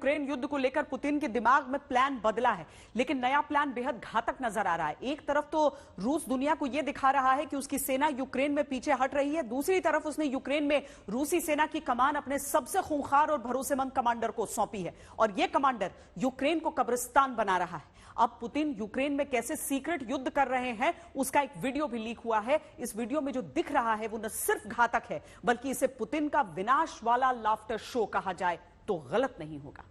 Ukraine युद्ध को लेकर पुतिन के दिमाग में प्लान बदला है, लेकिन नया प्लान बेहद घातक नजर आ रहा है। एक तरफ तो रूस दुनिया को यह दिखा रहा है कि उसकी सेना यूक्रेन में पीछे हट रही है, दूसरी तरफ उसने यूक्रेन में रूसी सेना की कमान अपने सबसे खूंखार और भरोसेमंद कमांडर को सौंपी है और यह कमांडर यूक्रेन को कब्रिस्तान बना रहा है। अब पुतिन यूक्रेन में कैसे सीक्रेट युद्ध कर रहे हैं उसका एक वीडियो भी लीक हुआ है। इस वीडियो में जो दिख रहा है वो न सिर्फ घातक है बल्कि इसे पुतिन का विनाश वाला लाफ्टर शो कहा जाए तो गलत नहीं होगा।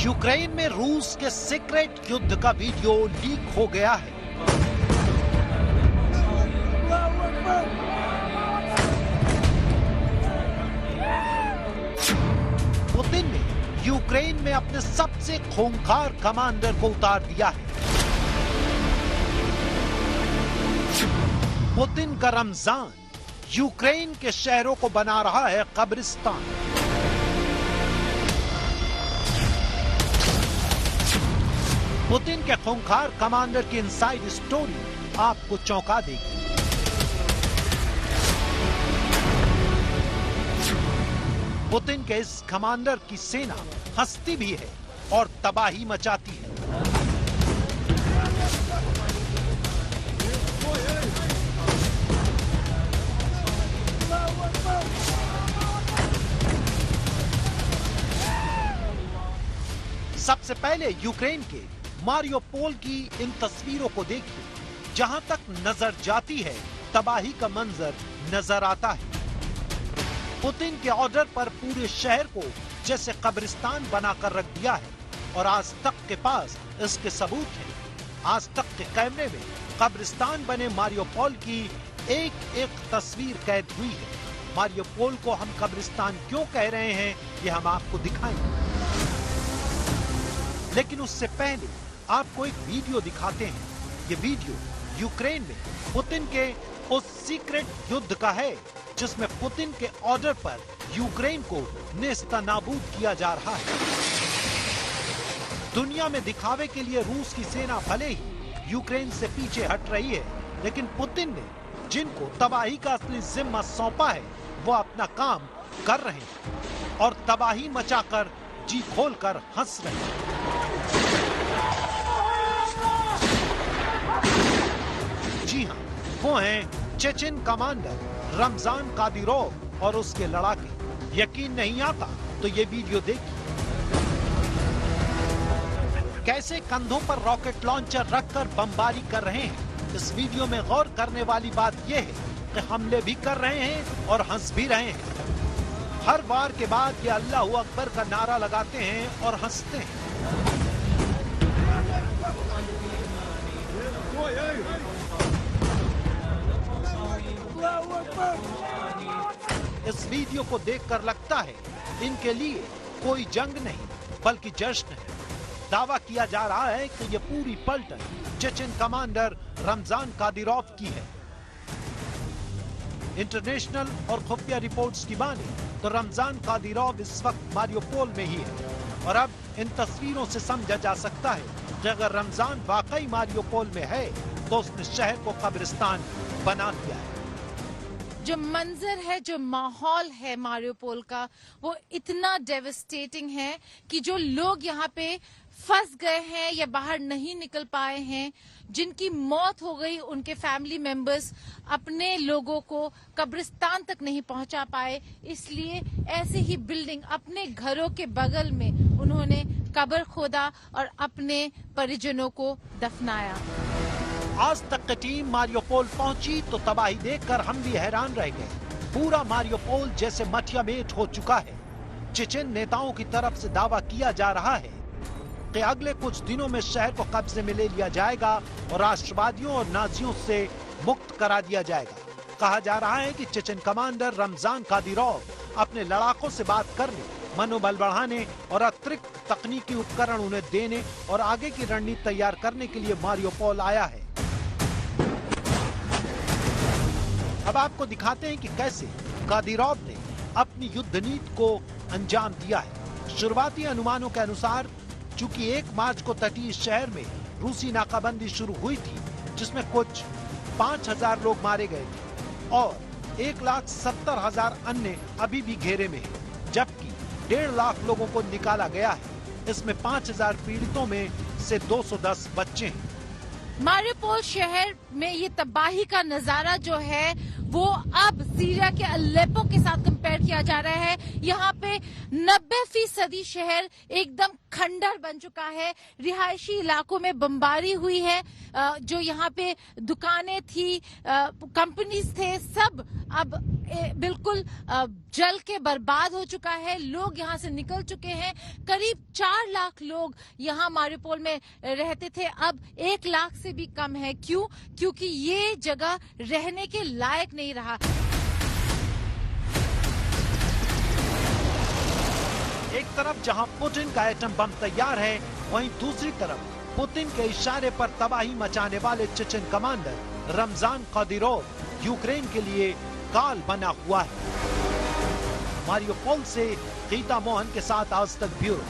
यूक्रेन में रूस के सीक्रेट युद्ध का वीडियो लीक हो गया है। पुतिन ने यूक्रेन में अपने सबसे खूंखार कमांडर को उतार दिया है। पुतिन का रमजान यूक्रेन के शहरों को बना रहा है कब्रिस्तान। पुतिन के खूंखार कमांडर की इनसाइड स्टोरी आपको चौंका देगी। पुतिन के इस कमांडर की सेना हंसती भी है और तबाही मचाती है। सबसे पहले यूक्रेन के मारियोपोल की इन तस्वीरों को देखिए। जहां तक नजर जाती है तबाही का मंजर नजर आता है। पुतिन के ऑर्डर पर पूरे शहर को जैसे कब्रिस्तान बनाकर रख दिया है और आज तक के पास इसके सबूत हैं। आज तक के कैमरे में कब्रिस्तान बने मारियोपोल की एक एक तस्वीर कैद हुई है। मारियोपोल को हम कब्रिस्तान क्यों कह रहे हैं ये हम आपको दिखाएंगे, लेकिन उससे पहले आपको एक वीडियो दिखाते हैं। ये वीडियो यूक्रेन में पुतिन के उस सीक्रेट युद्ध का है जिसमें पुतिन के ऑर्डर पर यूक्रेन को नेस्तनाबूद किया जा रहा है। दुनिया में दिखावे के लिए रूस की सेना भले ही यूक्रेन से पीछे हट रही है, लेकिन पुतिन ने जिनको तबाही का असली जिम्मा सौंपा है वो अपना काम कर रहे हैं और तबाही मचाकर जी खोलकर हंस रहे हैं। जी हाँ, वो हैं चेचेन कमांडर रमजान कादिरोव और उसके लड़ाके। यकीन नहीं आता तो ये वीडियो देखिए। कैसे कंधों पर रॉकेट लॉन्चर रखकर बमबारी कर रहे हैं। इस वीडियो में गौर करने वाली बात यह है कि हमले भी कर रहे हैं और हंस भी रहे हैं। हर वार के बाद ये अल्लाहू अकबर का नारा लगाते हैं और हंसते हैं। इस वीडियो को देखकर लगता है इनके लिए कोई जंग नहीं बल्कि जश्न है। दावा किया जा रहा है कि ये पूरी पलटन चेचेन कमांडर रमजान कादिरोव की है। इंटरनेशनल और खुफिया रिपोर्ट्स की माने तो रमजान कादिरोव इस वक्त मारियोपोल में ही है और अब इन तस्वीरों से समझा जा सकता है कि अगर रमजान वाकई मारियोपोल में है तो उसने शहर को कब्रिस्तान बना दिया है। जो मंजर है, जो माहौल है मारियोपोल का, वो इतना डेवस्टेटिंग है कि जो लोग यहाँ पे फंस गए हैं या बाहर नहीं निकल पाए हैं, जिनकी मौत हो गई, उनके फैमिली मेंबर्स अपने लोगों को कब्रिस्तान तक नहीं पहुंचा पाए, इसलिए ऐसे ही बिल्डिंग अपने घरों के बगल में उन्होंने कब्र खोदा और अपने परिजनों को दफनाया। आज तक की टीम मारियोपोल पहुंची तो तबाही देखकर हम भी हैरान रह गए। पूरा मारियोपोल जैसे मटिया मेट हो चुका है। चेचेन नेताओं की तरफ से दावा किया जा रहा है कि अगले कुछ दिनों में शहर को कब्जे में ले लिया जाएगा और राष्ट्रवादियों और नाजियों से मुक्त करा दिया जाएगा। कहा जा रहा है कि चेचेन कमांडर रमजान कादिरोव अपने लड़ाकों से बात करने मनोबल बढ़ाने और अतिरिक्त तकनीकी उपकरण उन्हें देने और आगे की रणनीति तैयार करने के लिए मारियोपोल आया है। अब आपको दिखाते हैं कि कैसे कादिरोव ने अपनी युद्ध नीति को अंजाम दिया है। शुरुआती अनुमानों के अनुसार चूंकि 1 मार्च को तटीय शहर में रूसी नाकाबंदी शुरू हुई थी, जिसमें कुछ 5,000 लोग मारे गए थे और 1,70,000 अन्य अभी भी घेरे में हैं, जबकि 1.5 लाख लोगों को निकाला गया है। इसमें 5,000 पीड़ितों में से 210 बच्चे हैं। मारियोपोल शहर में ये तबाही का नजारा जो है वो अब सीरिया के अलेप्पो के साथ कंपेयर किया जा रहा है। यहाँ पे 90% शहर एकदम खंडर बन चुका है। रिहायशी इलाकों में बमबारी हुई है। जो यहाँ पे दुकानें थी, कंपनीज थे, सब अब बिल्कुल जल के बर्बाद हो चुका है। लोग यहाँ से निकल चुके हैं। करीब 4 लाख लोग यहाँ मारियोपोल में रहते थे, अब 1 लाख से भी कम है। क्यों? क्योंकि ये जगह रहने के लायक नहीं रहा। एक तरफ जहां पुतिन का एटम बम तैयार है, वहीं दूसरी तरफ पुतिन के इशारे पर तबाही मचाने वाले Chechen commander Ramzan Kadyrov Ukraine के लिए काल बना हुआ है। मारियोपोल से गीता मोहन के साथ आज तक ब्यूरो।